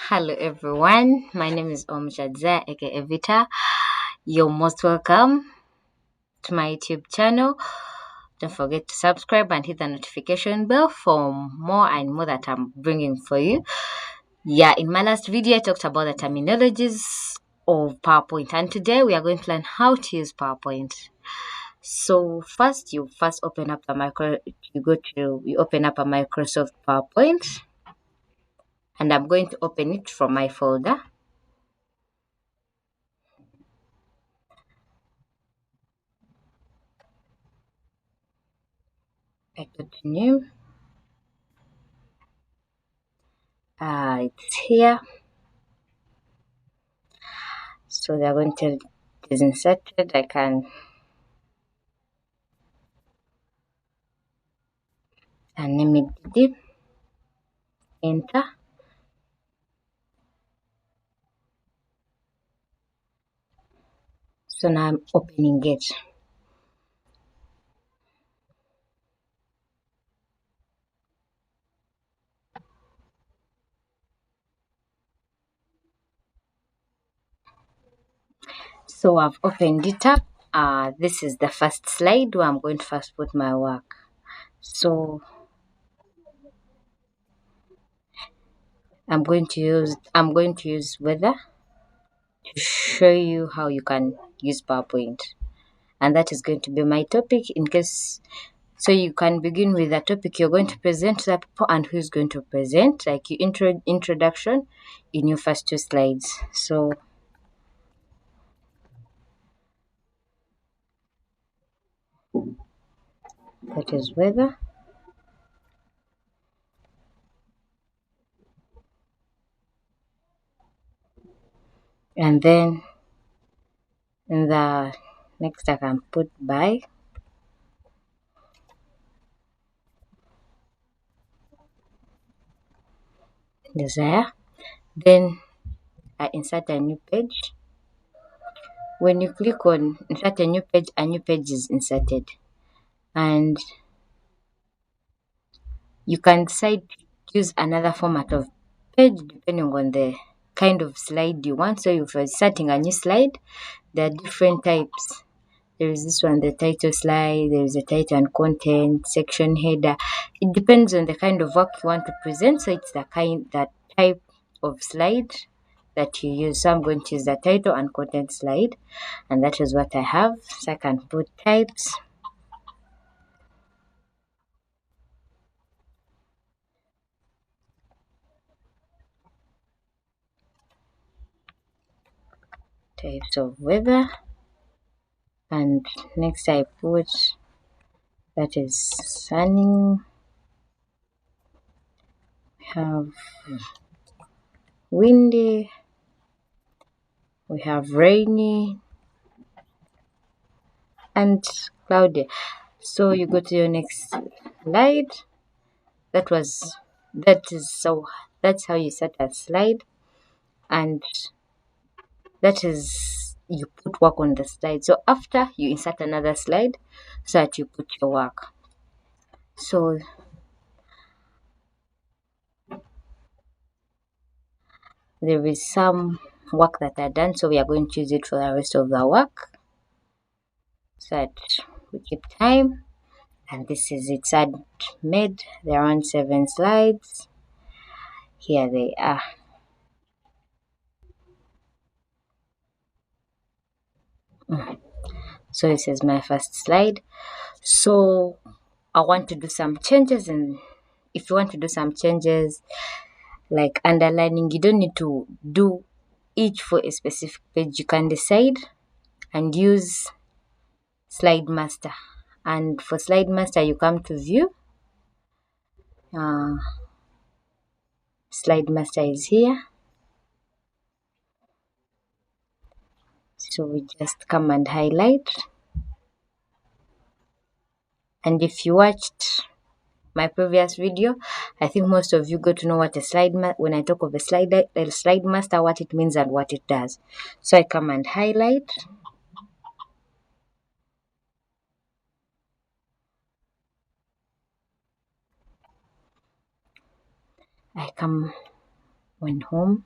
Hello everyone, my name is Omshadza aka Vita. You're most welcome to my YouTube channel. Don't forget to subscribe and hit the notification bell for more and more that I'm bringing for you. Yeah, in my last video I talked about the terminologies of PowerPoint, and today we are going to learn how to use PowerPoint. So first you open up you open up a Microsoft PowerPoint, and I'm going to open it from my folder. I go to new. It's here. So they're going to it is inserted. I can name it DD, enter. So now I'm opening it. So I've opened it up. This is the first slide where I'm going to first put my work. So I'm going to use weather to show you how you can use PowerPoint. And that is going to be my topic in case, so you can begin with the topic you're going to present to the people and who's going to present, like your introduction in your first two slides. So that is weather. And then in the next I can put by desire. Then I insert a new page. When you click on insert a new page is inserted, and you can decide to use another format of page depending on the kind of slide you want. So if you're inserting a new slide, there are different types. There is this one, the title slide, there is a title and content, section header. It depends on the kind of work you want to present. So it's that type of slide that you use. So I'm going to use the title and content slide, and that is what I have. So I can put types. Types of weather, and next I put that is sunny. We have windy, we have rainy, and cloudy. So you go to your next slide. That's how you set a slide, and that is you put work on the slide. So after you insert another slide so that you put your work. So there is some work that are done, so we are going to use it for the rest of the work so that we keep time. And this is it. I'd made there are 7 slides. Here they are. So this is my first slide. So I want to do some changes, and if you want to do some changes like underlining, you don't need to do each for a specific page. You can decide and use slide master, and for slide master you come to view. Slide master is here, so we just come and highlight. And if you watched my previous video, I think most of you got to know what a when I talk of a slide master, what it means and what it does. So I come and highlight. I come when home.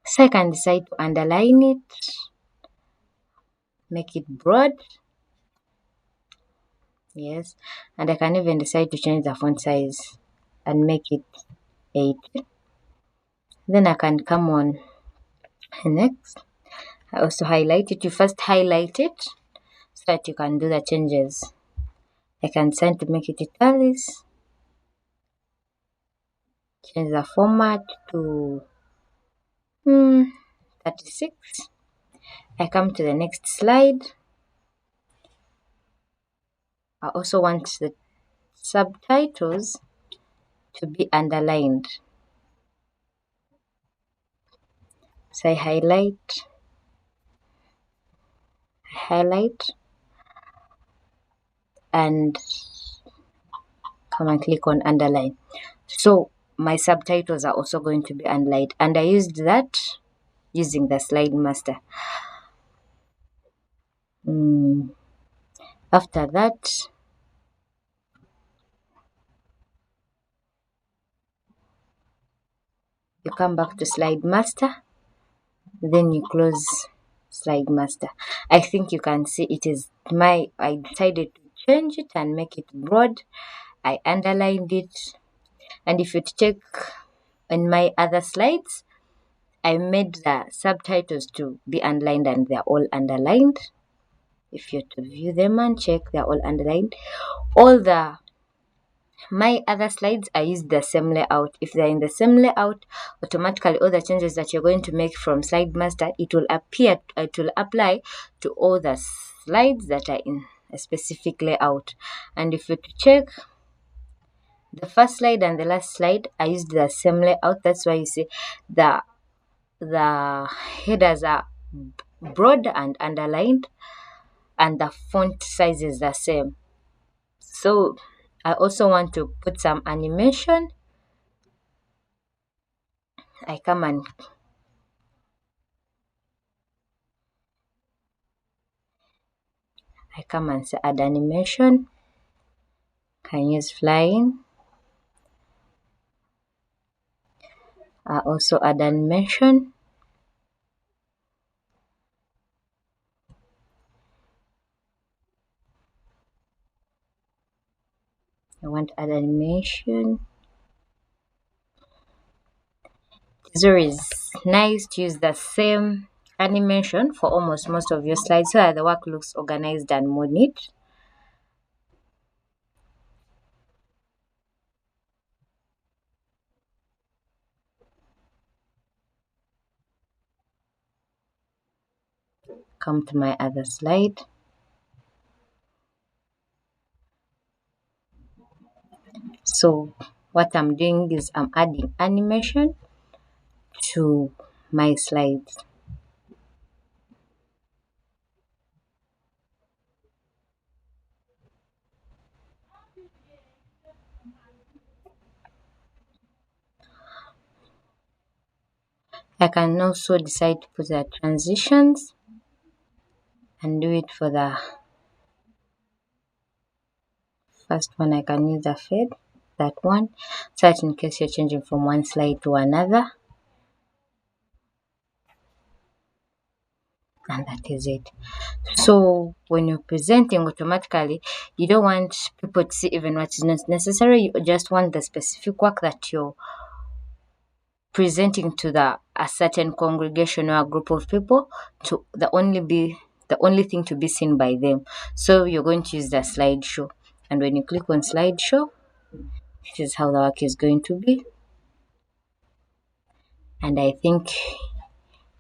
So I can decide to underline it, make it broad. Yes, and I can even decide to change the font size and make it 8. Then I can come on next. I also highlight it. You first highlight it so that you can do the changes. I can decide to make it italics, change the format to 36. I come to the next slide. I also want the subtitles to be underlined. So I highlight and come and click on underline. So my subtitles are also going to be underlined, and I used that using the slide master. After that, you come back to slide master, then you close slide master. I think you can see it is I decided to change it and make it broad. I underlined it, and if you check in my other slides, I made the subtitles to be underlined and they're all underlined. If you're to view them and check, they're all underlined. All my other slides, I used the same layout. If they're in the same layout, automatically all the changes that you're going to make from slide master, it will apply to all the slides that are in a specific layout. And if you check the first slide and the last slide, I used the same layout. That's why you see the headers are broad and underlined, and the font size is the same. So I also want to put some animation. I come and say add animation. Can use flying. I also add animation. I want add animation. It's always nice to use the same animation for almost most of your slides so that the work looks organized and more neat. Come to my other slide. So what I'm doing is I'm adding animation to my slides. I can also decide to put the transitions and do it for the first one. I can use the fade, that one, so that in case you're changing from one slide to another. And that is it. So when you're presenting, automatically you don't want people to see even what is not necessary. You just want the specific work that you're presenting to a certain congregation or a group of people to the only thing to be seen by them. So you're going to use the slideshow, and when you click on slideshow, this is how the work is going to be. And I think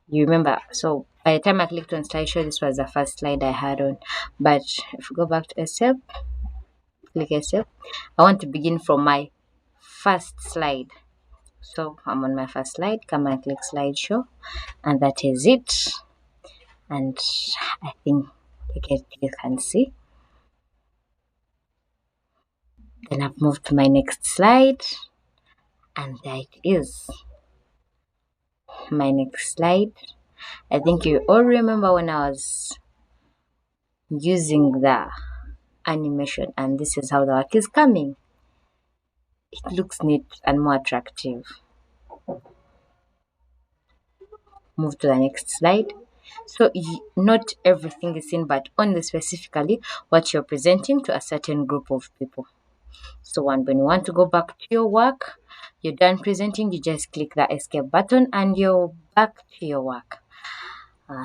you remember, so by the time I clicked on slideshow, this was the first slide I had on. But if we go back to accept, click accept, I want to begin from my first slide. So I'm on my first slide, come and click slideshow, and that is it. And I think you can see. Then I've moved to my next slide, and there it is. My next slide. I think you all remember when I was using the animation, and this is how the work is coming. It looks neat and more attractive. move to the next slide. So not everything is seen, but only specifically what you're presenting to a certain group of people. So when you want to go back to your work, you're done presenting, you just click the escape button and you're back to your work.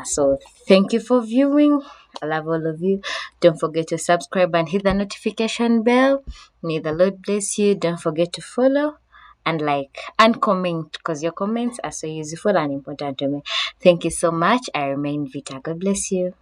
So thank you for viewing. I love all of you. Don't forget to subscribe and hit the notification bell. May the Lord bless you. Don't forget to follow and like and comment, because your comments are so useful and important to me. Thank you so much. I remain Vita. God bless you.